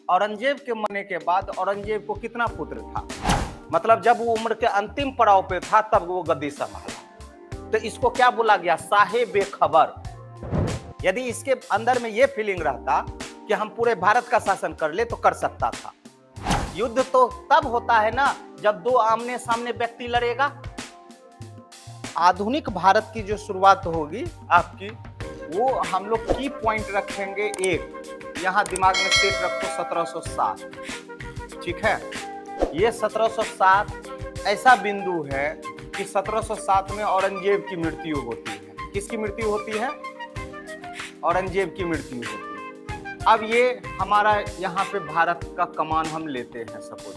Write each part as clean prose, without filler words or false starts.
औरंगजेब के मरने के बाद औरंगजेब को कितना पुत्र था? मतलब जब वो उम्र के अंतिम पड़ाव पे था तब वो गद्दी संभाला। तो इसको क्या बोला गया? साहे बेखबर। यदि इसके अंदर में ये फीलिंग रहता कि हम पूरे भारत का शासन कर ले तो कर सकता था। युद्ध तो तब होता है ना जब दो आमने सामने व्यक्ति लड़ेगा। आधुनिक भारत की जो शुरुआत होगी आपकी, वो हम लोग की पॉइंट रखेंगे एक, यहां दिमाग में सेट रखो 1707। ठीक है, ये 1707 ऐसा बिंदु है कि 1707 में औरंगजेब की मृत्यु होती है। किसकी मृत्यु होती है? औरंगजेब की मृत्यु होती है। अब ये हमारा यहाँ पे भारत का कमान हम लेते हैं सपोज,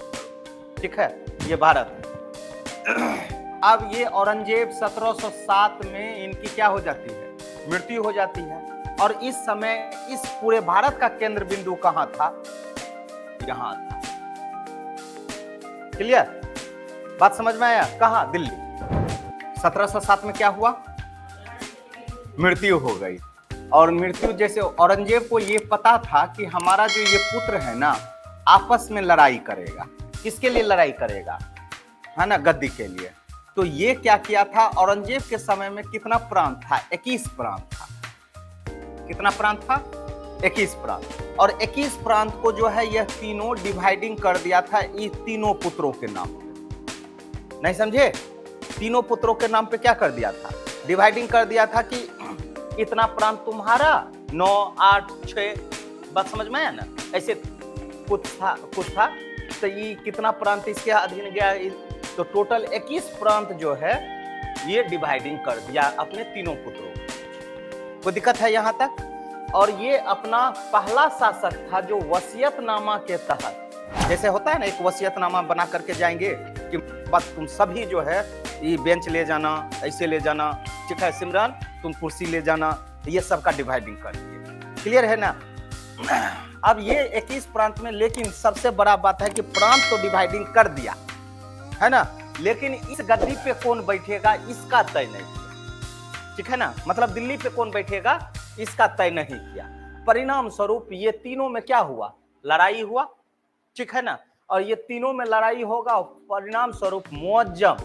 ठीक है, ये भारत है। अब ये औरंगजेब 1707 में इनकी क्या हो जाती है? मृत्यु हो जाती है। और इस समय इस पूरे भारत का केंद्र बिंदु कहां था? यहां था। क्लियर? बात समझ में आया? कहां? दिल्ली। 1707 में क्या हुआ? मृत्यु हो गई। और मृत्यु जैसे औरंगजेब को ये पता था कि हमारा जो ये पुत्र है ना आपस में लड़ाई करेगा। किसके लिए लड़ाई करेगा? है ना, गद्दी के लिए। तो ये क्या किया था? औरंगजेब के समय में कितना प्रांत था? 21 प्रांत था। कितना प्रांत था? 21 प्रांत। और 21 प्रांत को जो है यह तीनों डिवाइडिंग कर दिया था ये तीनों पुत्रों के नाम पे। नहीं समझे? तीनों पुत्रों के नाम पे क्या कर दिया था? डिवाइडिंग कर दिया था कि इतना प्रांत तुम्हारा, 9, 8, 6, बात समझ में आया ना? ऐसे कुछ था तो ये कितना प्रांत इसके अधीन गया? तो टोटल 21 प्रांत जो है ये डिवाइडिंग कर दिया अपने तीनों पुत्रों को। कोई दिक्कत है यहां तक? और ये अपना पहला शासक था जो वसीयतनामा के तहत, जैसे होता है ना एक वसीयतनामा बना करके जाएंगे कि बस तुम सभी जो है ये बेंच ले जाना, ऐसे ले जाना, ठीक है सिमरन तुम कुर्सी ले जाना, ये सब का डिवाइडिंग कर दिए। क्लियर है ना? अब ये 21 प्रांत में, लेकिन सबसे बड़ा बात है कि प्रांत तो डिवाइडिंग कर दिया है ना, लेकिन इस गद्दी पे कौन बैठेगा इसका तय नहीं किया। ठीक है ना? मतलब दिल्ली पे कौन बैठेगा इसका तय नहीं किया। परिणाम स्वरूप ये तीनों में क्या हुआ? लड़ाई हुआ। ठीक है ना? और ये तीनों में लड़ाई होगा, परिणाम स्वरूप मुअज्जम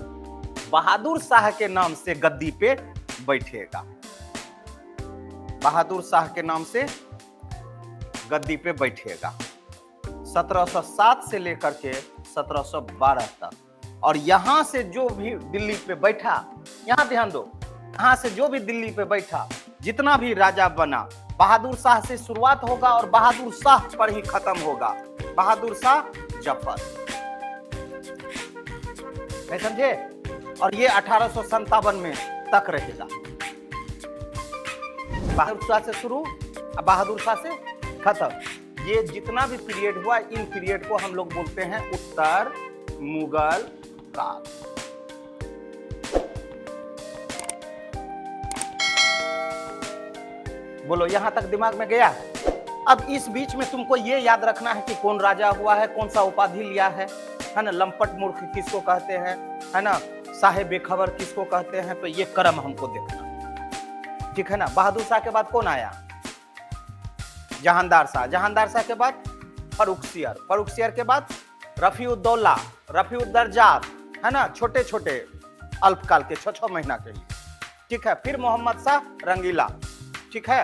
बहादुर शाह के नाम से गद्दी पे बैठेगा। बहादुर शाह के नाम से गद्दी पे बैठेगा 1707 से लेकर के 1712 तक। और यहां से जो भी दिल्ली पे बैठा, यहां ध्यान दो, यहां से जो भी दिल्ली पे बैठा, जितना भी राजा बना, बहादुर शाह से शुरुआत होगा और बहादुर शाह पर ही खत्म होगा। बहादुर शाह जफर। नहीं समझे? और ये 1857 में तक रहेगा। बहादुर शाह से शुरू, बहादुर शाह से खत्म। ये जितना भी पीरियड हुआ, इन पीरियड को हम लोग बोलते हैं उत्तर मुगल काल। बोलो यहां तक दिमाग में गया? अब इस बीच में तुमको ये याद रखना है कि कौन राजा हुआ है, कौन सा उपाधि लिया है ना? लंपट मूर्ख किसको कहते हैं, है ना? साहे बेखबर किसको कहते हैं? तो ये क्रम हमको देखना। ठीक है ना? बहादुर शाह के बाद कौन आया? जहांदार शाह। जहांदार शाह के बाद फर्रुखसियर। फर्रुखसियर के बाद रफीउद्दौला, रफीउद्दर्जात, है ना? छोटे छोटे अल्पकाल के 6-6 महीना के लिए। ठीक है? फिर मोहम्मद शाह रंगीला। ठीक है?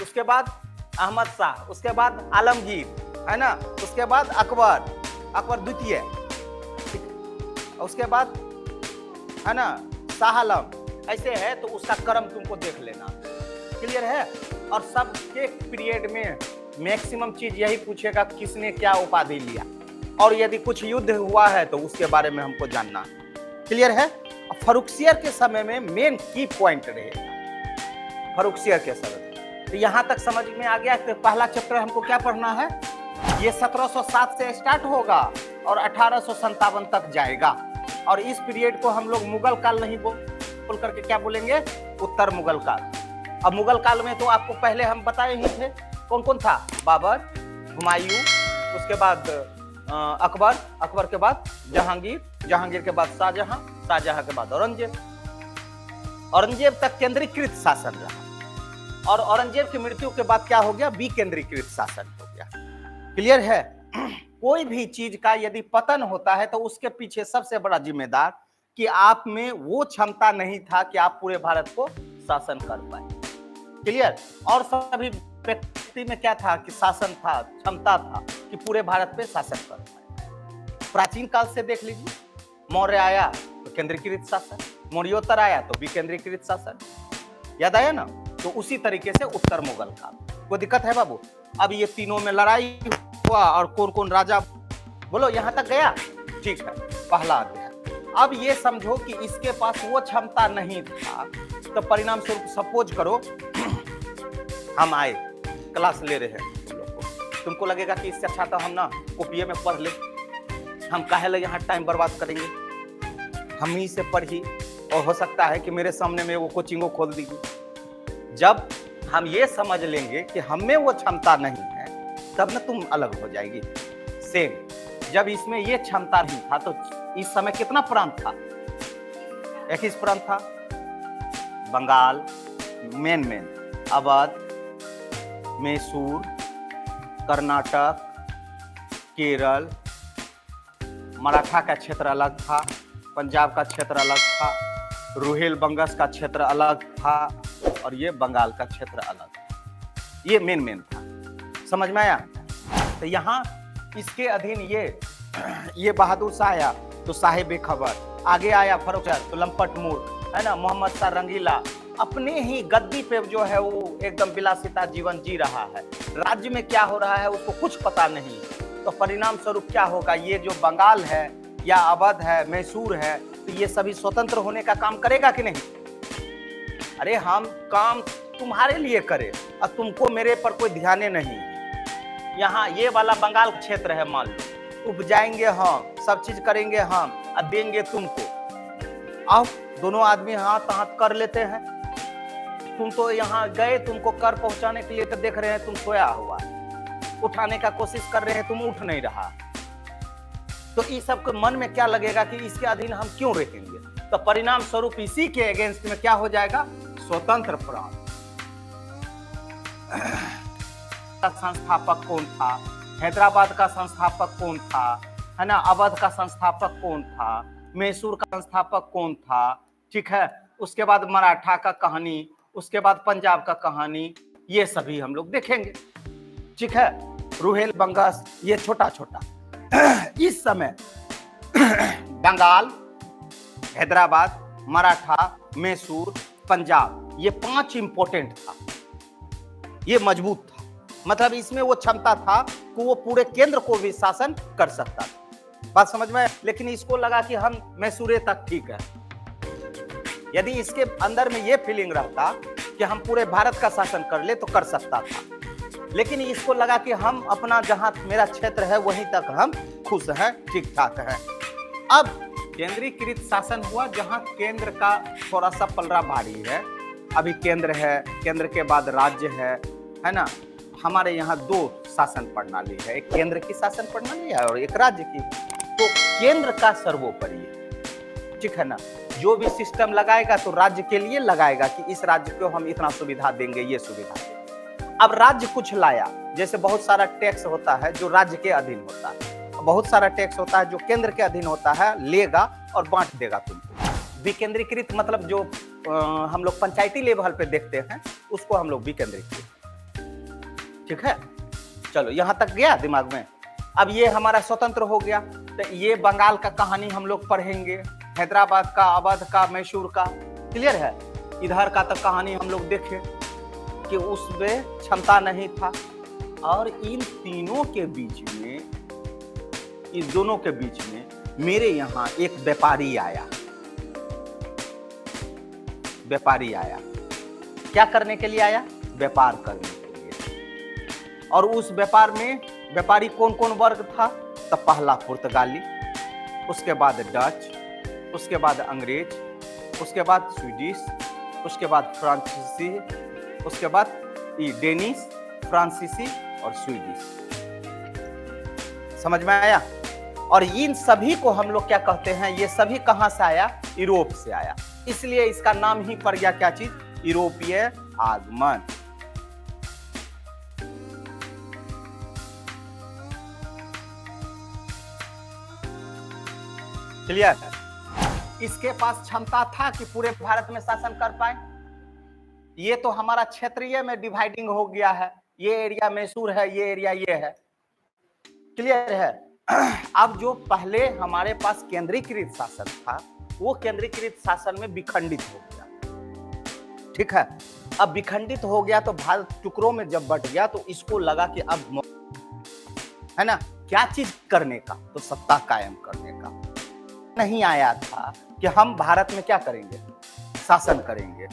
उसके बाद अहमद शाह, उसके बाद आलमगीर, है ना? उसके बाद अकबर, अकबर द्वितीय, उसके बाद है ना शाह आलम। ऐसे है तो उसका क्रम तुमको देख लेना। क्लियर है? और सबके पीरियड में मैक्सिमम चीज यही पूछेगा किसने क्या उपाधि लिया, और यदि कुछ युद्ध हुआ है तो उसके बारे में हमको जानना। क्लियर है? फर्रुखसियर के समय में मेन की पॉइंट रहेगा फर्रुखसियर के समय। तो यहां तक समझ में आ गया। तो पहला चैप्टर हमको क्या पढ़ना है? ये 1707 से स्टार्ट होगा और 1857 तक जाएगा। और इस पीरियड को हम लोग मुगल काल नहीं बोल करके क्या बोलेंगे? उत्तर मुगल काल। अब मुगल काल में तो आपको पहले हम बताए ही थे कौन कौन था? बाबर, हुमायूं, उसके बाद अकबर, अकबर के बाद जहांगीर, जहांगीर के बाद शाहजहां, शाहजहां के बाद औरंगजेब। औरंगजेब तक केंद्रीकृत शासन रहा और औरंगजेब की मृत्यु के बाद क्या हो गया? विकेंद्रीकृत शासन हो गया। क्लियर है? कोई भी चीज का यदि पतन होता है तो उसके पीछे सबसे बड़ा जिम्मेदार कि आप में वो क्षमता नहीं था कि आप पूरे भारत को शासन कर पाए। क्लियर? और सभी व्यक्ति में क्या था कि शासन था, क्षमता था कि पूरे भारत पे शासन कर पाए। प्राचीन काल से देख लीजिए, मौर्य आया तो केंद्रीकृत शासन, मौर्योत्तर आया तो विकेंद्रीकृत शासन, याद आया ना? तो उसी तरीके से उत्तर मुगल काल। कोई दिक्कत है बाबू? अब ये तीनों में लड़ाई हुआ और कौन कौन राजा, बोलो यहां तक गया? ठीक है, पहला अध्याय। अब ये समझो कि इसके पास वो क्षमता नहीं था, तो परिणाम स्वरूप सपोज करो हम आए, क्लास ले रहे हैं तुम लोग को, तुमको लगेगा कि इससे अच्छा तो हम ना कॉपिये में पढ़ ले, हम काहे ले यहाँ टाइम बर्बाद करेंगे, हम ही से पढ़ी, और हो सकता है कि मेरे सामने में वो कोचिंगो खोल देगी। जब हम ये समझ लेंगे कि हम में वो क्षमता नहीं है, तब ना तुम अलग हो जाएगी। सेम जब इसमें ये क्षमता नहीं था तो इस समय कितना प्रांत था? 21 प्रांत था। बंगाल, मेन अवध, मैसूर, कर्नाटक, केरल, मराठा का क्षेत्र अलग था, पंजाब का क्षेत्र अलग था, रोहिलबंगस का क्षेत्र अलग था, और ये बंगाल का क्षेत्र अलग। ये मेन था। समझ में आया? तो यहाँ इसके अधीन ये बहादुर शाह आया तो साहिब बेखबर, आगे आया फर्रुखाबाद तो लंपट मूर, है ना, मोहम्मद शाह रंगीला अपने ही गद्दी पे जो है वो एकदम विलासिता जीवन जी रहा है। राज्य में क्या हो रहा है उसको कुछ पता नहीं। तो परिणाम स्वरूप क्या होगा? ये जो बंगाल है या अवध है, मैसूर है, तो ये सभी स्वतंत्र होने का काम करेगा कि नहीं? अरे हम काम तुम्हारे लिए करें और तुमको मेरे पर कोई ध्यान नहीं। यहाँ ये वाला बंगाल क्षेत्र है, मान लो, उपजाएंगे हम, सब चीज करेंगे हम और देंगे तुमको। आओ दोनों आदमी हाथ हाथ कर लेते हैं। तुम तो यहाँ गए, तुमको कर पहुंचाने के लिए तो देख रहे हैं तुम सोया हुआ, उठाने का कोशिश कर रहे हैं, तुम उठ नहीं रहा। तो इस सब के मन में क्या लगेगा कि इसके अधीन हम क्यों रहेंगे? तो परिणाम स्वरूप इसी के अगेंस्ट में क्या हो जाएगा? स्वतंत्र प्रांत। संस्थापक कौन था? हैदराबाद का संस्थापक कौन था? है ना, अवध का संस्थापक कौन था? मैसूर का संस्थापक कौन था? ठीक है, उसके बाद मराठा का कहानी, उसके बाद पंजाब का कहानी, ये सभी हम लोग देखेंगे। ठीक है, रोहिलबंगस ये छोटा छोटा। इस समय बंगाल, हैदराबाद, मराठा, मैसूर, पंजाब, ये 5 इंपॉर्टेंट था, ये मजबूत था। मतलब इसमें वो क्षमता था कि वो पूरे केंद्र को भी शासन कर सकता था। बात समझ में? लेकिन इसको लगा कि हम मैसूरे तक ठीक है। यदि इसके अंदर में ये फीलिंग रहता कि हम पूरे भारत का शासन कर ले तो कर सकता था, लेकिन इसको लगा कि हम अपना जहां मेरा क्षेत्र है वहीं तक हम खुश हैं, ठीक ठाक है। अब केंद्रीकृत शासन हुआ, जहां केंद्र का थोड़ा सा पलड़ा भारी है। अभी केंद्र है, केंद्र के बाद राज्य है ना। हमारे यहाँ 2 शासन प्रणाली है, एक केंद्र की शासन प्रणाली है और एक राज्य की। तो केंद्र का सर्वोपरि है, ठीक है ना। जो भी सिस्टम लगाएगा तो राज्य के लिए लगाएगा कि इस राज्य को हम इतना सुविधा देंगे, ये सुविधा देंगे। अब राज्य कुछ लाया, जैसे बहुत सारा टैक्स होता है जो राज्य के अधीन होता है, बहुत सारा टैक्स होता है जो केंद्र के अधीन होता है, लेगा और बांट देगा तुमको। विकेंद्रीकृत मतलब जो हम लोग पंचायती लेवल पे देखते हैं उसको हम लोग विकेंद्रीकृत। ठीक है, चलो यहां तक गया दिमाग में। अब ये हमारा स्वतंत्र हो गया, तो ये बंगाल का कहानी हम लोग पढ़ेंगे, हैदराबाद का, अवध का, मैसूर का, क्लियर है। इधर का तो कहानी हम लोग देखें कि उसमें क्षमता नहीं था। और इन तीनों के बीच में, इन दोनों के बीच में मेरे यहाँ एक व्यापारी आया। व्यापारी आया, क्या करने के लिए आया? व्यापार करने के लिए। और उस व्यापार में व्यापारी कौन कौन वर्ग था? तो पहला पुर्तगाली, उसके बाद डच, उसके बाद अंग्रेज, उसके बाद स्वीडिश, उसके बाद फ्रांसीसी, उसके बाद डेनिश, फ्रांसीसी और स्वीडिश। समझ में आया? और इन सभी को हम लोग क्या कहते हैं? ये सभी कहां से आया? यूरोप से आया। इसलिए इसका नाम ही पड़ गया क्या चीज? यूरोपीय आगमन। क्लियर है? इसके पास क्षमता था कि पूरे भारत में शासन कर पाए? ये तो हमारा क्षेत्रीय में डिवाइडिंग हो गया है, ये एरिया मैसूर है, ये एरिया ये है। क्लियर है? अब जो पहले हमारे पास केंद्रीकृत शासन था, वो केंद्रीकृत शासन में विखंडित हो गया। ठीक है? अब विखंडित हो गया तो भारत टुकड़ों में जब बट गया तो इसको लगा कि अब है ना क्या चीज करने का, तो सत्ता कायम करने का नहीं आया था कि हम भारत में क्या करेंगे, शासन करेंगे।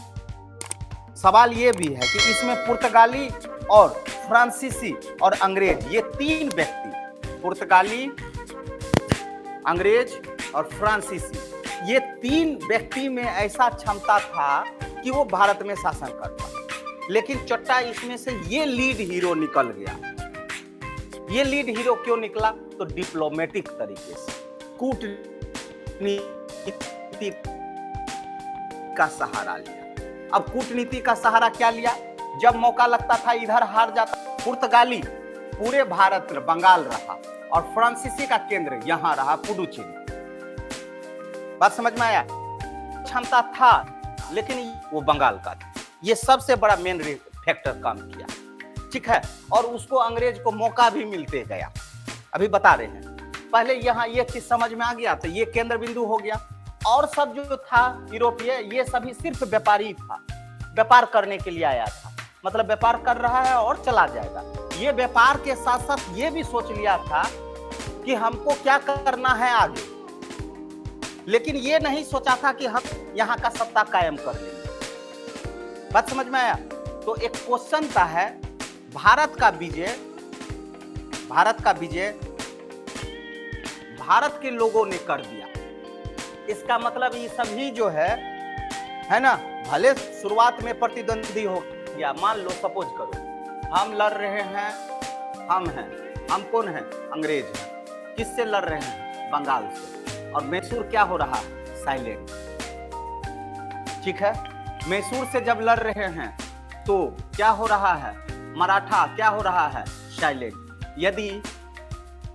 सवाल ये भी है कि इसमें पुर्तगाली और फ्रांसीसी और अंग्रेज, ये तीन व्यक्ति, पुर्तगाली, अंग्रेज और फ्रांसीसी, ये तीन व्यक्ति में ऐसा क्षमता था कि वो भारत में शासन कर पाए। लेकिन चट्टा इसमें से ये लीड हीरो निकल गया। ये लीड हीरो क्यों निकला? तो डिप्लोमेटिक तरीके से, कूटनीति का सहारा लिया। अब कूटनीति का सहारा क्या लिया? जब मौका लगता था इधर हार जाता, पुर्तगाली पूरे भारत में बंगाल रहा और फ्रांसीसी का केंद्र यहां रहा पुडुचेरी। बात समझ में आया? क्षमता था लेकिन वो बंगाल का था। ये सबसे बड़ा मेन फैक्टर काम किया। ठीक है? और उसको अंग्रेज को मौका भी मिलते गया। अभी बता रहे हैं, पहले यहाँ ये चीज समझ में आ गया तो ये केंद्र बिंदु हो गया। और सब जो था यूरोपीय, ये सभी सिर्फ व्यापारी था, व्यापार करने के लिए आया था। मतलब व्यापार कर रहा है और चला जाएगा। ये व्यापार के साथ साथ ये भी सोच लिया था कि हमको क्या करना है आगे, लेकिन ये नहीं सोचा था कि हम यहाँ का सत्ता कायम कर लेंगे। बात समझ में आया? तो एक क्वेश्चन था है, भारत का विजय भारत के लोगों ने कर दिया। इसका मतलब ये सभी जो है ना, भले शुरुआत में प्रतिद्वंदी हो गया। मान लो, सपोज करो हम लड़ रहे हैं, हम कौन है? अंग्रेज हैं। किससे लड़ रहे हैं? बंगाल से। और मैसूर क्या हो रहा है? साइलेंट। ठीक है? मैसूर से जब लड़ रहे हैं तो क्या हो रहा है? मराठा क्या हो रहा है? साइलेंट। यदि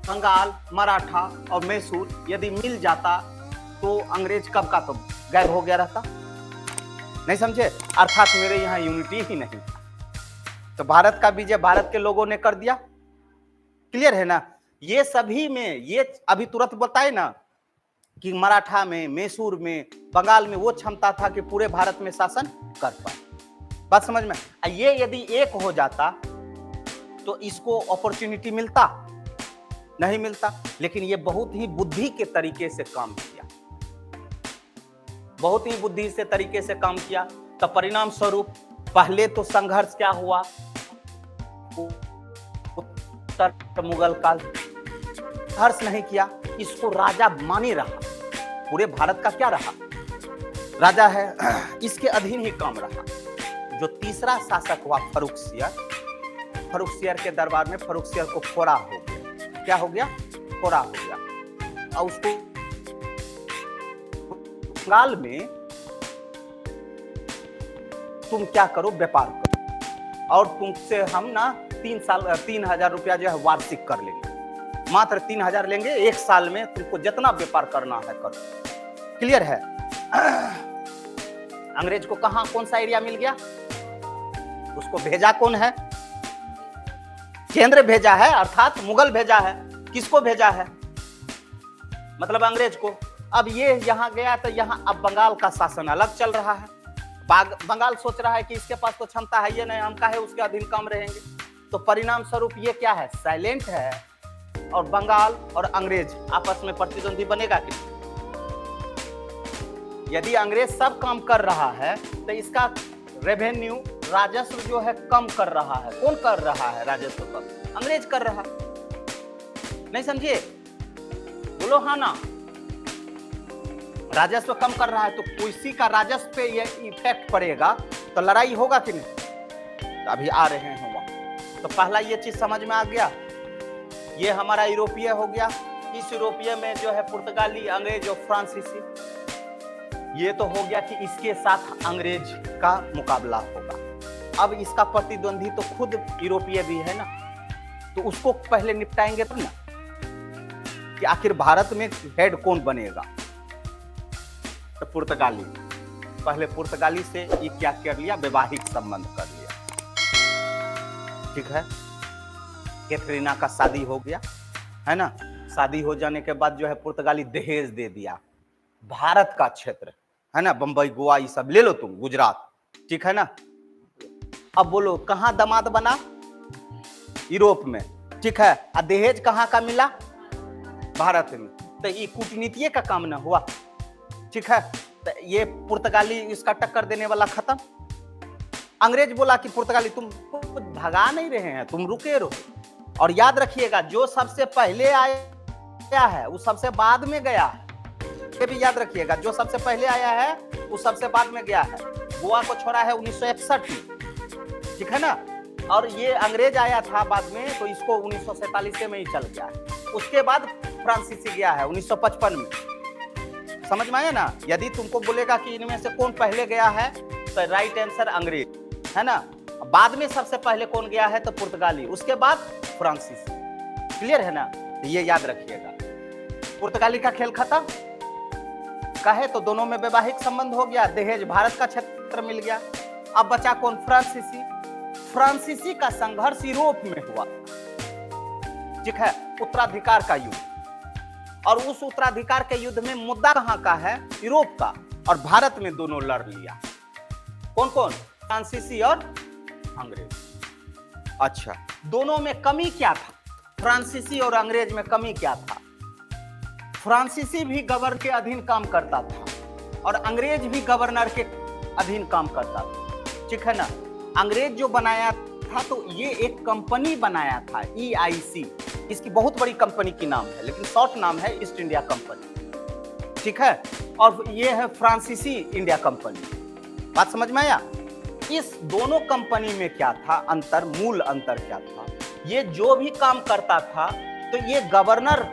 बंगाल, मराठा और मैसूर यदि मिल जाता तो अंग्रेज कब का तो गायब हो गया रहता। नहीं समझे? अर्थात मेरे यहाँ यूनिटी ही नहीं था। तो भारत का विजय भारत के लोगों ने कर दिया। क्लियर है ना? ये सभी में, ये अभी तुरंत बताए ना कि मराठा में, मैसूर में, बंगाल में वो क्षमता था कि पूरे भारत में शासन कर पाए। बात समझ में? ये यदि एक हो जाता तो इसको अपॉर्चुनिटी मिलता? नहीं मिलता। लेकिन ये बहुत ही बुद्धि के तरीके से काम किया, बहुत ही बुद्धि से तरीके से काम किया। तो परिणाम स्वरूप पहले तो संघर्ष क्या हुआ? उत्तर मुगल काल संघर्ष नहीं किया, इसको राजा माने रहा। पूरे भारत का क्या रहा? राजा है, इसके अधीन ही काम रहा। जो तीसरा शासक हुआ फर्रुखसियर के दरबार में फर्रुखसियर को फोड़ा हो गया। क्या हो गया? फोड़ा हो गया। और उसको बंगाल में तुम क्या करो? व्यापार करो, और तुमसे हम ना 3,000 रुपया जो है वार्षिक कर लेंगे। मात्र 3,000 लेंगे, 1 साल में तुमको जितना व्यापार करना है करो। क्लियर है? अंग्रेज को कहां, कौन सा एरिया मिल गया? उसको भेजा कौन है? केंद्र भेजा है, अर्थात मुगल भेजा है। किसको भेजा है? मतलब अंग्रेज को। अब ये यहां गया तो यहां अब बंगाल का शासन अलग चल रहा है। बंगाल सोच रहा है कि इसके पास तो क्षमता है, ये नहीं, हम काहे उसके अधीन काम रहेंगे। तो परिणाम स्वरूप ये क्या है? साइलेंट है। और बंगाल और अंग्रेज आपस में प्रतिद्वंदी बनेगा कि नहीं? यदि अंग्रेज सब काम कर रहा है तो इसका रेवेन्यू, राजस्व जो है कम कर रहा है। कौन कर रहा है राजस्व कम? अंग्रेज कर रहा। नहीं समझिए? बोलो हाँ ना। राजस्व कम कर रहा है तो किसी का राजस्व पे ये इफेक्ट पड़ेगा तो लड़ाई होगा कि नहीं? तो अभी आ रहे हैं वहां। तो पहला ये चीज समझ में आ गया। ये हमारा यूरोपीय हो गया। इस यूरोपीय में जो है पुर्तगाली, अंग्रेज और फ्रांसीसी। ये तो हो गया कि इसके साथ अंग्रेज का मुकाबला होगा। अब इसका प्रतिद्वंदी तो खुद यूरोपीय भी है ना, तो उसको पहले निपटाएंगे तो ना कि आखिर भारत में हेड कौन बनेगा। तो पुर्तगाली, पहले पुर्तगाली से ये क्या कर लिया, वैवाहिक संबंध कर लिया। ठीक है, कैथरीना का शादी हो गया है ना, शादी हो जाने के बाद जो है पुर्तगाली दहेज दे दिया, भारत का क्षेत्र है ना, बंबई गोवा ये सब ले लो तुम, गुजरात, ठीक है ना। अब बोलो कहाँ दामाद बना, यूरोप में, ठीक है, और दहेज कहाँ का मिला, भारत में। तो ये कूटनीति का काम ना हुआ, ठीक है। तो ये पुर्तगाली इसका टक्कर देने वाला खत्म। अंग्रेज बोला कि पुर्तगाली तुम भगा नहीं रहे हैं, तुम रुके रहो। और याद रखिएगा जो सबसे पहले आया है वो सबसे बाद में गया है, ये भी याद रखिएगा, जो सबसे पहले आया है वो सबसे बाद में गया है। गोवा को छोड़ा है 1961 में, ठीक है ना, और ये अंग्रेज आया था बाद में, तो इसको 1947 में ही चल गया है। उसके बाद फ्रांसीसी गया है 1955 में, समझ में आया ना। यदि तुमको बोलेगा कि इनमें से कौन पहले गया है तो राइट आंसर अंग्रेज है ना, बाद में सबसे पहले कौन गया है तो पुर्तगाली, उसके बाद फ्रांसीसी। क्लियर है ना, ये याद रखिएगा। पुर्तगाली का खेल खत्म, कहे तो दोनों में वैवाहिक संबंध हो गया, दहेज भारत का क्षेत्र मिल गया। अब बचा कौन, फ्रांसीसी। फ्रांसीसी का संघर्ष यूरोप में हुआ, ठीक है, उत्तराधिकार का युद्ध। और उस उत्तराधिकार के युद्ध में मुद्दा कहां का है, यूरोप का, और भारत में दोनों लड़ लिया। कौन कौन, फ्रांसीसी और अंग्रेज। अच्छा, दोनों में कमी क्या था, फ्रांसीसी और अंग्रेज में कमी क्या था। फ्रांसीसी भी गवर्नर के अधीन काम करता था और अंग्रेज भी गवर्नर के अधीन काम करता था, ठीक है ना। अंग्रेज जो बनाया था तो ये एक कंपनी बनाया था, EIC, इसकी बहुत बड़ी कंपनी की नाम है, लेकिन शॉर्ट नाम है ईस्ट इंडिया कंपनी, ठीक है। और ये है फ्रांसीसी इंडिया कंपनी। बात समझ में आया। इस दोनों कंपनी में क्या था अंतर, मूल अंतर क्या था, ये जो भी काम करता था तो ये गवर्नर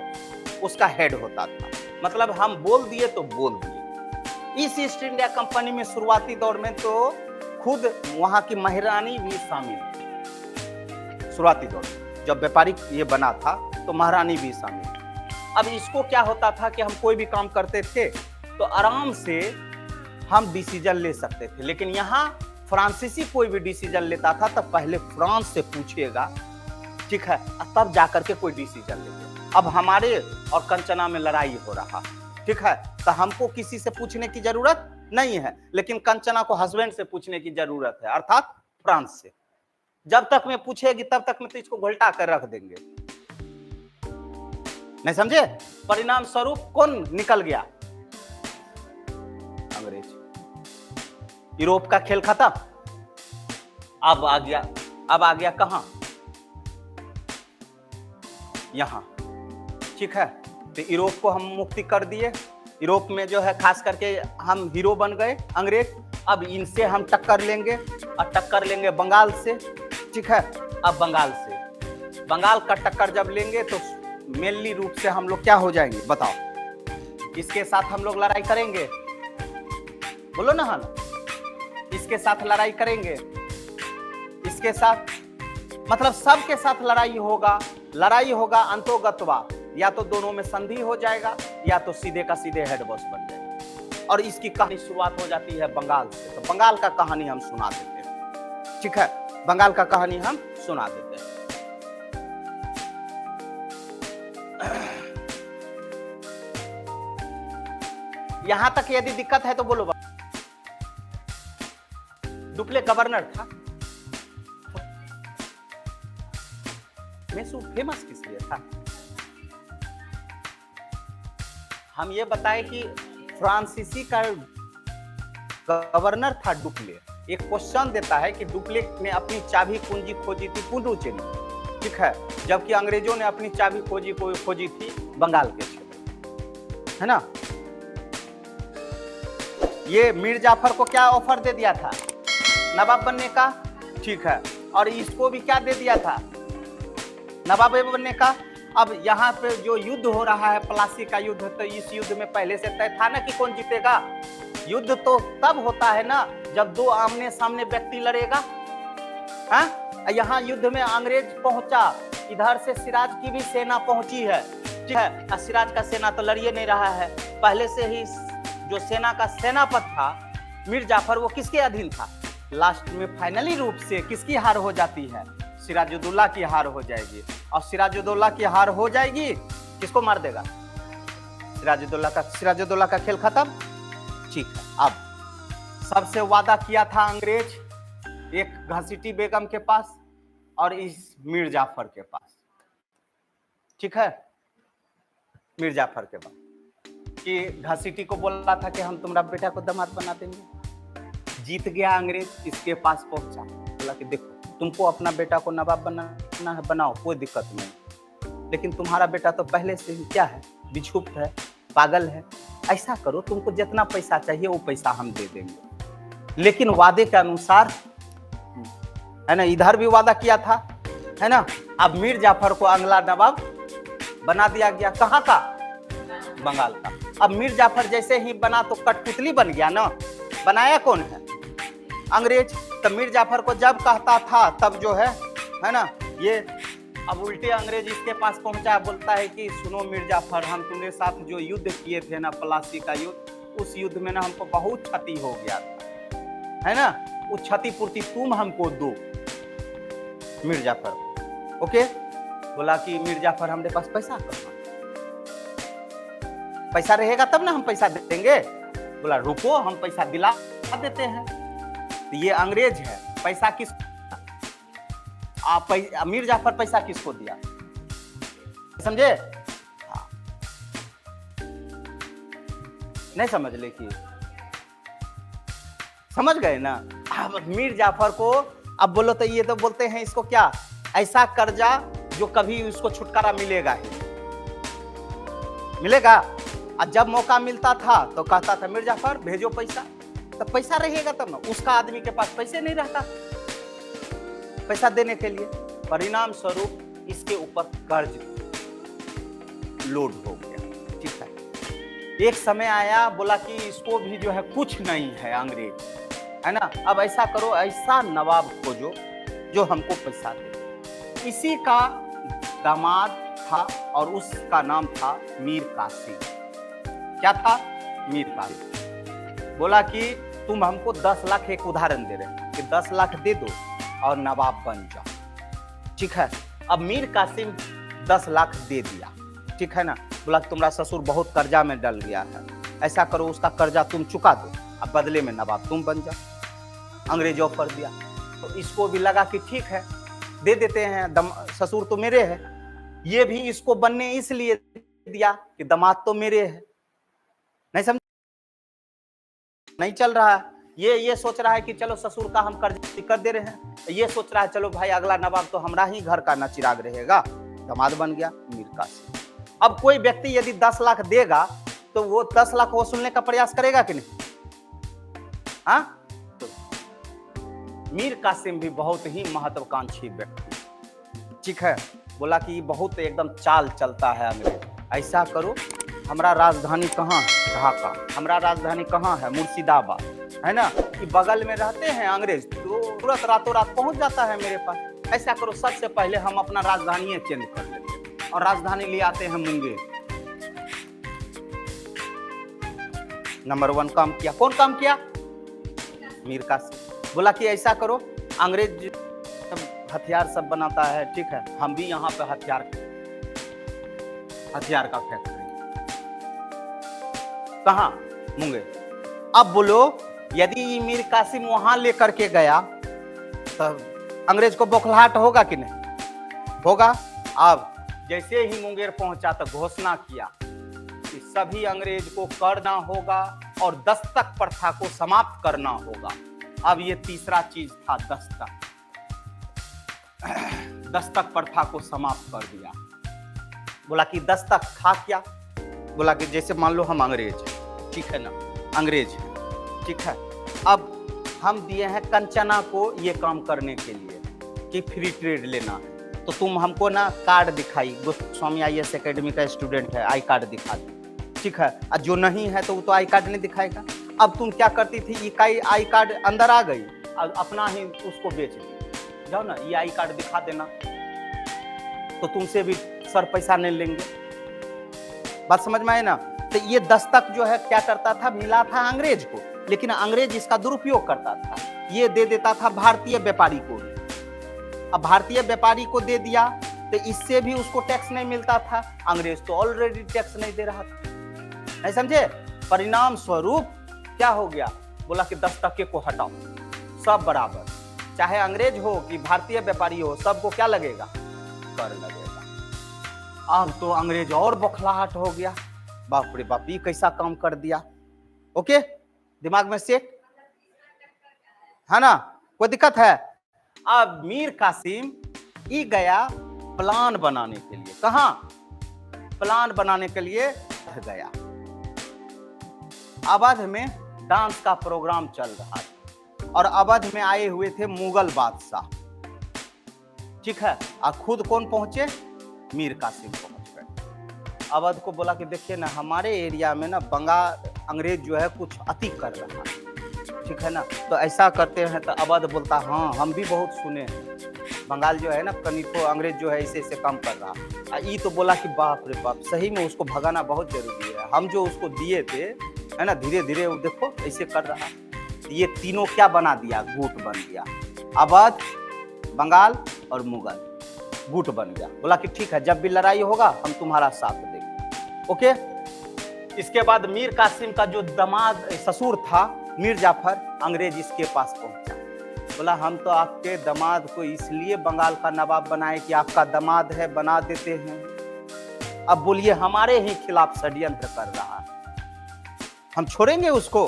उसका हेड होता था, मतलब हम बोल दिए तो बोल दिए। इस ईस्ट इंडिया कंपनी में शुरुआती दौर में तो खुद वहां की महारानी भी शामिल थी। शुरुआती दौर जब व्यापारिक ये बना था तो महारानी भी शामिल। अब इसको क्या होता था कि हम कोई भी काम करते थे तो आराम से हम डिसीजन ले सकते थे, लेकिन यहाँ फ्रांसीसी कोई भी डिसीजन लेता था तो पहले फ्रांस से पूछेगा, ठीक है, तब जाकर के कोई डिसीजन लेगा। अब हमारे और कंचना में लड़ाई हो रहा, ठीक है, तो हमको किसी से पूछने की जरूरत नहीं है, लेकिन कंचना को हस्बैंड से पूछने की जरूरत है, अर्थात फ्रांस से। जब तक मैं पूछेगी तब तक मैं तो इसको घुलटा कर रख देंगे, नहीं समझे। परिणाम स्वरूप कौन निकल गया, अंग्रेज। यूरोप का खेल खत्म। अब आ गया कहां, यहां, ठीक है। तो यूरोप को हम मुक्ति कर दिए, यूरोप में जो है खास करके हम हीरो बन गए अंग्रेज। अब इनसे हम टक्कर लेंगे और टक्कर लेंगे बंगाल से, ठीक है। अब बंगाल का टक्कर जब लेंगे तो मेनली रूप से हम लोग क्या हो जाएंगे बताओ, इसके साथ हम लोग लड़ाई करेंगे, बोलो ना, हम इसके साथ लड़ाई करेंगे, इसके साथ, मतलब सबके साथ लड़ाई होगा अंतोगतवा, या तो दोनों में संधि हो जाएगा या तो सीधे का सीधे हेड बॉस बन जाएगा। और इसकी कहानी शुरुआत हो जाती है बंगाल से। तो बंगाल का कहानी हम सुना देते हैं, ठीक है, बंगाल का कहानी हम सुना देते हैं। यहां तक यदि दिक्कत है तो बोलो। डुप्ले गवर्नर था, फेमस किस लिए था, हम ये बताएं कि फ्रांसीसी का गवर्नर था डुप्ले। एक क्वेश्चन देता है कि डुप्ले ने अपनी चाबी कुंजी खोजी थी पुडुचेरी, ठीक है, जबकि अंग्रेजों ने अपनी चाबी खोजी थी बंगाल के क्षेत्र, है ना। ये मीर जाफर को क्या ऑफर दे दिया था, नवाब बनने का, ठीक है, और इसको भी क्या दे दिया था, नवाब बनने का। अब यहाँ पे जो युद्ध हो रहा है प्लासी का युद्ध, तो इस युद्ध में पहले से तय था ना कि कौन जीतेगा। युद्ध तो तब होता है ना जब दो आमने सामने व्यक्ति लड़ेगा। हाँ, यहाँ युद्ध में अंग्रेज पहुंचा, इधर से सिराज की भी सेना पहुंची है, ठीक है। सिराज का सेना तो लड़िए नहीं रहा है, पहले से ही जो सेना का सेनापति था मीर जाफर, वो किसके अधीन था? लास्ट में फाइनली रूप से किसकी हार हो जाती है? सिराजुद्दौला की हार हो जाएगी। और सिराजुद्दौला की हार हो जाएगी, किसको मार देगा? सिराजुद्दौला का खेल खत्म। ठीक है, अब सबसे वादा किया था अंग्रेज, एक घसीटी बेगम के पास और इस मीर जाफर के पास। ठीक है, मीर जाफर के पास कि घसीटी को बोला था कि हम तुम्हारा बेटा को दामाद बना देंगे। जीत गया अंग्रेज, इसके पास पहुंचा, बोला कि देखो तुमको अपना बेटा को नवाब बनाना है, बनाओ, कोई दिक्कत नहीं, लेकिन तुम्हारा बेटा तो पहले से ही क्या है, बिछुप्त है, पागल है। ऐसा करो, तुमको जितना पैसा चाहिए वो पैसा हम दे देंगे, लेकिन वादे के अनुसार, है ना, इधर भी वादा किया था, है ना। अब मीर जाफर को अगला नवाब बना दिया गया, कहाँ का? बंगाल का। अब मीर जाफर जैसे ही बना तो कठपुतली बन गया ना, बनाया कौन है? अंग्रेज। तब मीर जाफर को जब कहता था तब जो है ना, ये अब उल्टे अंग्रेज इसके पास पहुंचा, बोलता है कि सुनो मीर जाफर, हम तुम्हारे साथ जो युद्ध किए थे ना, प्लासी का युद्ध, उस युद्ध में ना हमको बहुत क्षति हो गया था, है ना, उस क्षतिपूर्ति तुम हमको दो। मीर जाफर ओके बोला कि मीर जाफर हमारे पास पैसा कहाँ, पैसा रहेगा तब ना हम पैसा देंगे। बोला रुको, हम पैसा दिला देते हैं। तो ये अंग्रेज है, पैसा किस मीर जाफर पैसा किसको दिया, समझे? हाँ। नहीं समझ ले कि समझ गए ना। अब मीर जाफर को अब बोलो तो ये तो बोलते हैं इसको क्या, ऐसा कर्जा जो कभी उसको छुटकारा मिलेगा ही मिलेगा। और जब मौका मिलता था तो कहता था मीर जाफर भेजो पैसा, तो पैसा रहेगा तब ना। उसका आदमी के पास पैसे नहीं रहता पैसा देने के लिए, परिणाम स्वरूप इसके ऊपर कर्ज लोड हो गया। ठीक है, एक समय आया, बोला कि इसको भी जो है कुछ नहीं है अंग्रेज, है ना, अब ऐसा करो, ऐसा नवाब खोजो जो हमको पैसा दे। इसी का दामाद था और उसका नाम था मीर कासिम। क्या था? मीर कासिम। बोला कि तुम हमको 10 लाख, एक उदाहरण दे रहे कि 10 लाख दे दो और नवाब बन जाओ। ठीक है, अब मीर कासिम 10 लाख दे दिया, ठीक है ना। बोला तुम्हारा ससुर बहुत कर्जा में डल गया है, ऐसा करो उसका कर्जा तुम चुका दो, अब बदले में नवाब तुम बन जाओ। अंग्रेज ऑफर दिया, तो इसको भी लगा कि ठीक है दे देते हैं, ससुर तो मेरे है। ये भी इसको बनने इसलिए दिया कि दामाद तो मेरे है। नहीं समझ, नहीं चल रहा है। ये सोच रहा है कि चलो ससुर का हम कर्ज कर दे रहे हैं, ये सोच रहा है चलो भाई अगला नवाब तो हमारा ही घर का ना चिराग रहेगा, दामाद बन गया मीर कासिम। अब कोई व्यक्ति यदि 10 लाख देगा तो वो 10 लाख वसूलने का प्रयास करेगा कि नहीं? हाँ, तो मीर कासिम भी बहुत ही महत्वाकांक्षी व्यक्ति, ठीक है। बोला कि बहुत एकदम चाल चलता है अंग्रेज, ऐसा करो हमारा राजधानी कहाँ है? ढाका। हमारा राजधानी कहाँ है? मुर्शिदाबाद, है ना, कि बगल में रहते हैं अंग्रेज, तो तुरंत रातों रात पहुंच जाता है मेरे पास। ऐसा करो सबसे पहले हम अपना राजधानी चेंज कर लेते और राजधानी ले आते हैं मुंगेर। नंबर 1 काम किया। कौन काम किया? मीर कासिम। बोला कि ऐसा करो, अंग्रेज हथियार सब बनाता है, ठीक है, हम भी यहाँ पे हथियार का फैक्ट्री। कहाँ? मुंगेर। अब बोलो यदि मीर कासिम वहां लेकर के गया तो अंग्रेज को बौखलाहट होगा कि नहीं? होगा। अब जैसे ही मुंगेर पहुंचा तो घोषणा किया कि सभी अंग्रेज को करना होगा और दस्तक प्रथा को समाप्त करना होगा। अब ये तीसरा चीज था, दस्तक। दस्तक प्रथा को समाप्त कर दिया। बोला कि दस्तक था क्या? बोला कि जैसे मान लो हम अंग्रेज हैं, ठीक है ना, अंग्रेज हैं, ठीक है, अब हम दिए हैं कंचना को ये काम करने के लिए कि फ्री ट्रेड लेना है, तो तुम हमको ना कार्ड दिखाई, गोस्वामी IAS एकेडमी का स्टूडेंट है, आई कार्ड दिखा दी, ठीक है। और जो नहीं है तो वो तो आई कार्ड नहीं दिखाएगा। अब तुम क्या करती थी, इकाई आई कार्ड अंदर आ गई और अपना ही उसको बेच दी, जाओ ना ये आई कार्ड दिखा देना, तो तुमसे भी सर पैसा नहीं लेंगे। बात समझ में आए ना? तो ये दस्तक जो है क्या करता था, मिला था अंग्रेज को, लेकिन अंग्रेज इसका दुरुपयोग करता था, ये दे देता था भारतीय व्यापारी को। अब भारतीय व्यापारी को दे दिया तो इससे भी उसको टैक्स नहीं मिलता था, अंग्रेज तो ऑलरेडी टैक्स नहीं दे रहा था, नहीं समझे। परिणाम स्वरूप क्या हो गया, बोला कि दस्तक को हटाओ, सब बराबर, चाहे अंग्रेज हो कि भारतीय व्यापारी हो, सबको क्या लगेगा, कर लगेगा। अब तो अंग्रेज और बौखलाहट हो गया, बाप रे बाप, ये कैसा काम कर दिया। ओके, दिमाग में सेट है ना, कोई दिक्कत है। अब मीर कासिम ये गया प्लान बनाने के लिए, कहां, प्लान बनाने के लिए गया। अवध में डांस का प्रोग्राम चल रहा था और अवध में आए हुए थे मुगल बादशाह, ठीक है। और खुद कौन पहुंचे, मीर कासिम पहुंच गए। अवध को बोला कि देखिए ना, हमारे एरिया में ना बंगाल अंग्रेज जो है कुछ अति कर रहा है, ठीक है ना, तो ऐसा करते हैं। तो अवध बोलता हाँ हम भी बहुत सुने हैं, बंगाल जो है ना कहीं तो अंग्रेज जो है ऐसे काम कर रहा। ये तो बोला कि बाप रे बाप, सही में उसको भगाना बहुत जरूरी है, हम जो उसको दिए थे है ना, धीरे धीरे वो देखो ऐसे कर रहा। ये तीनों क्या बना दिया, गुट बन गया, अवध, बंगाल और मुगल, गुट बन गया। बोला कि ठीक है, जब भी लड़ाई होगा हम तुम्हारा साथ देंगे। ओके, इसके बाद मीर कासिम का जो दामाद ससुर था मीर जाफर, अंग्रेज इसके पास पहुंचा, बोला हम तो आपके दामाद को इसलिए बंगाल का नवाब बनाए कि आपका दामाद है, बना देते हैं, अब बोलिए हमारे ही खिलाफ षड्यंत्र कर रहा है, हम छोड़ेंगे उसको,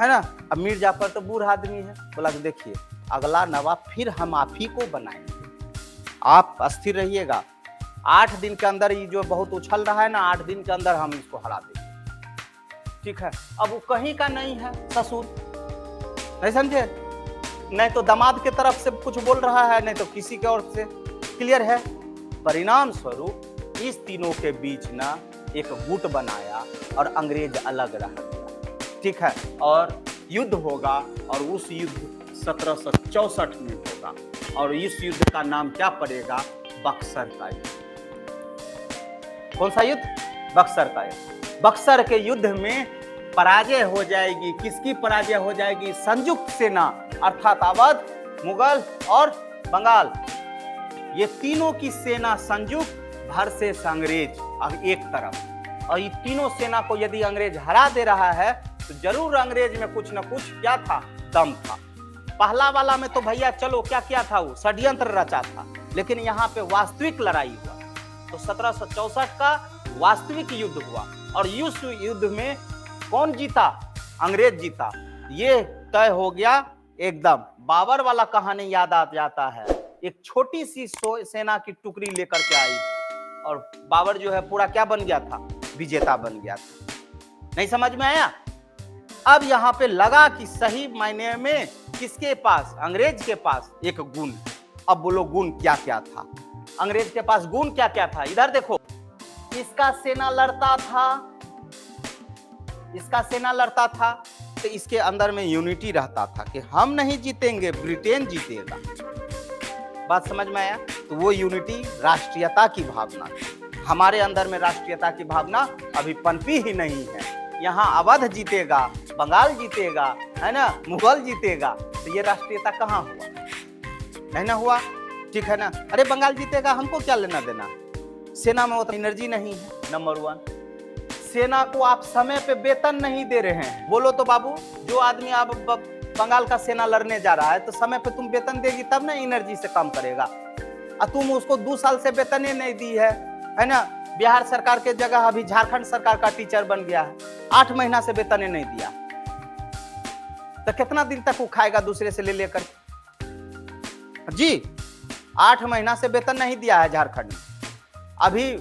है ना। अब मीर जाफर तो बूढ़ा आदमी है, बोला कि देखिए अगला नवाब फिर हम आप ही को बनाएंगे, आप अस्थिर रहिएगा, 8 दिन के अंदर ये जो बहुत उछल रहा है ना, 8 दिन के अंदर हम इसको हरा देंगे, ठीक है। अब वो कहीं का नहीं है ससुर, नहीं समझे, नहीं तो दामाद के तरफ से कुछ बोल रहा है, नहीं तो किसी के ओर से, क्लियर है। परिणाम स्वरूप इस तीनों के बीच ना एक गुट बनाया और अंग्रेज अलग रह गया, ठीक है। और युद्ध होगा और उस युद्ध 1764 में होगा और इस युद्ध का नाम क्या पड़ेगा, बक्सर का युद्ध। कौन सा युद्ध, बक्सर का युद्ध। बक्सर के युद्ध में पराजय हो जाएगी, किसकी पराजय हो जाएगी, संयुक्त सेना अर्थात अवध, मुगल और बंगाल, ये तीनों की सेना संयुक्त वर्सेस अंग्रेज एक तरफ। और ये तीनों सेना को यदि अंग्रेज हरा दे रहा है तो जरूर अंग्रेज में कुछ न कुछ क्या था, दम था। पहला वाला में तो भैया चलो क्या किया था, वो षड्यंत्र रचा था, लेकिन यहाँ पे वास्तविक लड़ाई हुआ। तो 1764 का वास्तविक युद्ध हुआ और इस युद्ध में कौन जीता, अंग्रेज जीता। ये तय हो गया एकदम। बाबर वाला कहानी याद आ जाता है, एक छोटी सी सेना की टुकड़ी लेकर के आई और बाबर जो है पूरा क्या बन गया था, विजेता बन गया था। नहीं समझ में आया। अब यहाँ पे लगा कि सही मायने में किसके पास, अंग्रेज के पास एक गुण। अब बोलो गुण क्या क्या था, अंग्रेज के पास गुण क्या क्या था। इधर देखो, इसका सेना लड़ता था, इसका सेना लड़ता था तो इसके अंदर में यूनिटी रहता था कि हम नहीं जीतेंगे, ब्रिटेन जीतेगा। बात समझ में आया। तो वो यूनिटी राष्ट्रीयता की भावना थी। हमारे अंदर में राष्ट्रीयता की भावना अभी पनपी ही नहीं है। यहाँ अवध जीतेगा, बंगाल जीतेगा, है ना, मुगल जीतेगा, तो ये राष्ट्रीयता कहाँ हुआ, नहीं ना हुआ, ठीक है ना। अरे बंगाल जीतेगा, हमको क्या लेना देना, सेना में उतना एनर्जी नहीं है। नंबर 1, सेना को आप समय पे वेतन नहीं दे रहे हैं। बोलो तो बाबू, जो आदमी आप बंगाल का सेना लड़ने जा रहा है तो समय पे तुम वेतन देगी तब ना एनर्जी से काम करेगा। और तुम उसको 2 साल से वेतन ही नहीं दी है ना। बिहार सरकार के जगह अभी झारखंड सरकार का टीचर बन गया है, 8 महीना से वेतन ही नहीं दिया, तो कितना दिन तक वो खाएगा दूसरे से ले लेकर जी। 8 महीना से वेतन नहीं दिया है झारखंड में। अभी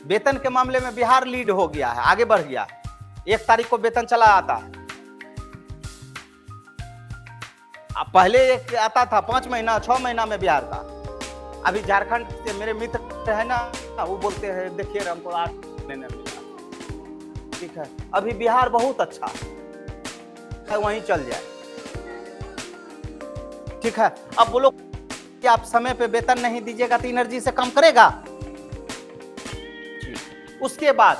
वेतन के मामले में बिहार लीड हो गया है, आगे बढ़ गया है। 1 तारीख को वेतन चला आता है, पहले एक आता था 5 महीना 6 महीना में बिहार का। अभी झारखंड से मेरे मित्र है ना, वो बोलते हैं देखिए हमको 8 महीने मिला, ठीक है। अभी बिहार बहुत अच्छा है, वहीं चल जाए, ठीक है। अब बोलो कि आप समय पे वेतन नहीं दीजिएगा तो एनर्जी से काम करेगा। उसके बाद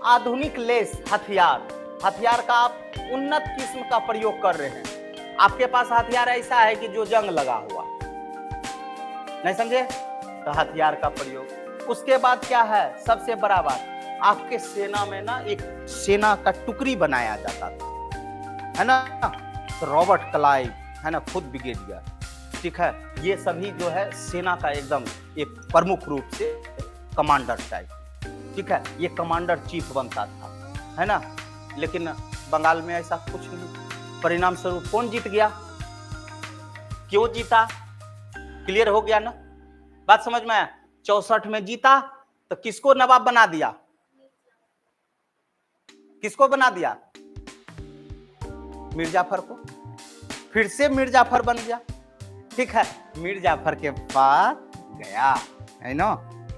आधुनिक लेस हथियार का आप उन्नत किस्म का प्रयोग कर रहे हैं। आपके पास हथियार ऐसा है कि जो जंग लगा हुआ, नहीं समझे? तो हथियार का प्रयोग। उसके बाद क्या है, सबसे बड़ा बात, आपके सेना में ना एक सेना का टुकड़ी बनाया जाता था, है ना? तो रॉबर्ट क्लाइव, है ना, खुद ब्रिगेडियर, ठीक है, ये सभी जो है सेना का एकदम एक प्रमुख रूप से कमांडर टाइप, ठीक है, ये कमांडर चीफ बनता था, है ना? लेकिन बंगाल में ऐसा कुछ नहीं। परिणाम स्वरूप कौन जीत गया, क्यों जीता, क्लियर हो गया ना? बात समझ में आया? 64 में जीता तो किसको नवाब बना दिया, किसको बना दिया? मीर जाफर को। फिर से मीर जाफर बन गया, ठीक है। मीर जाफर के पास गया, है ना?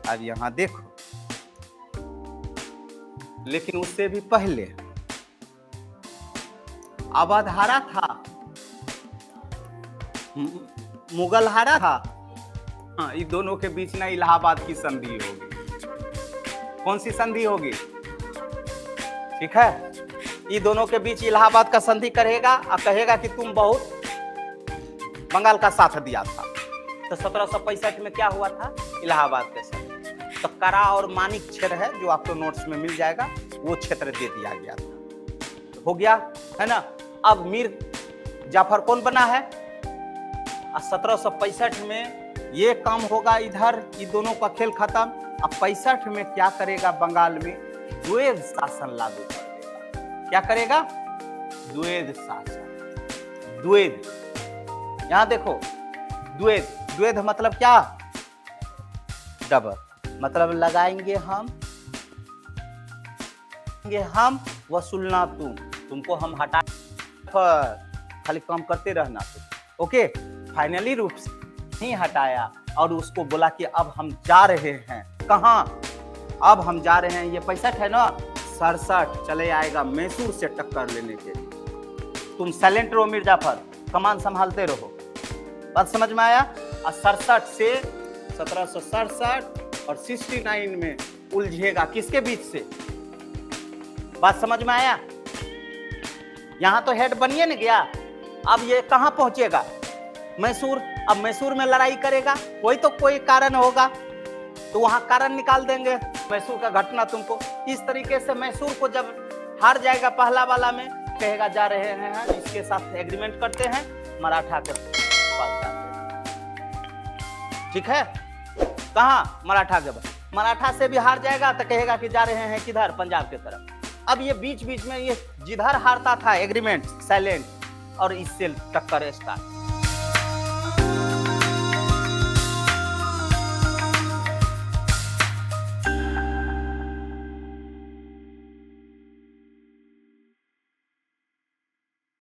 अब यहां देखो, लेकिन उससे भी पहले अवध हारा था, मुगल हारा था। हाँ, इन दोनों के बीच ना इलाहाबाद की संधि होगी। कौन सी संधि होगी? ठीक है, ये दोनों के बीच इलाहाबाद का संधि करेगा और कहेगा कि तुम बहुत बंगाल का साथ दिया था। तो 1765 में क्या हुआ था, इलाहाबाद के साथ। तो करा और मानिक क्षेत्र है जो आपको नोट्स में मिल जाएगा, वो क्षेत्र दे दिया गया था। हो गया, है ना? अब मीर जाफर कौन बना है? 1765 में ये काम होगा, इधर ये दोनों का खेल खत्म। अब 65 में क्या करेगा, बंगाल में द्वैध शासन लागू कर देगा। क्या करेगा? द्वैध शासन। द्वैध, यहां देखो, द्वैध मतलब क्या? डबल, मतलब लगाएंगे हम वसूलना तुमको हम हटा, खाली काम करते रहना तुम। ओके, फाइनली रूप से नहीं हटाया और उसको बोला कि अब हम जा रहे हैं। कहां? अब हम जा रहे हैं, ये 65 है ना, 67 चले आएगा मैसूर से टक्कर लेने के लिए। तुम साइलेंट रहो मीर जाफर, कमान संभालते रहो। बात समझ में आया? और 67 से 1767 और 69 में उलझेगा, किसके बीच से? बात समझ में आया? यहां तो हेड बनिए न गया। अब ये कहां पहुंचेगा? मैसूर। अब मैसूर में लड़ाई करेगा, कोई तो कोई कारण होगा, तो वहां कारण निकाल देंगे मैसूर का घटना तुमको। इस तरीके से मैसूर को जब हार जाएगा पहला वाला में, कहेगा जा रहे हैं, इसके साथ एग्रीमेंट करते हैं, मराठा के पास जाते हैं। ठीक है, कहा? मराठा के पास। मराठा से भी हार जाएगा तो कहेगा कि जा रहे हैं किधर, पंजाब की तरफ। अब ये बीच बीच में ये जिधर हारता था एग्रीमेंट साइलेंट, और इससे टक्कर स्टार्ट।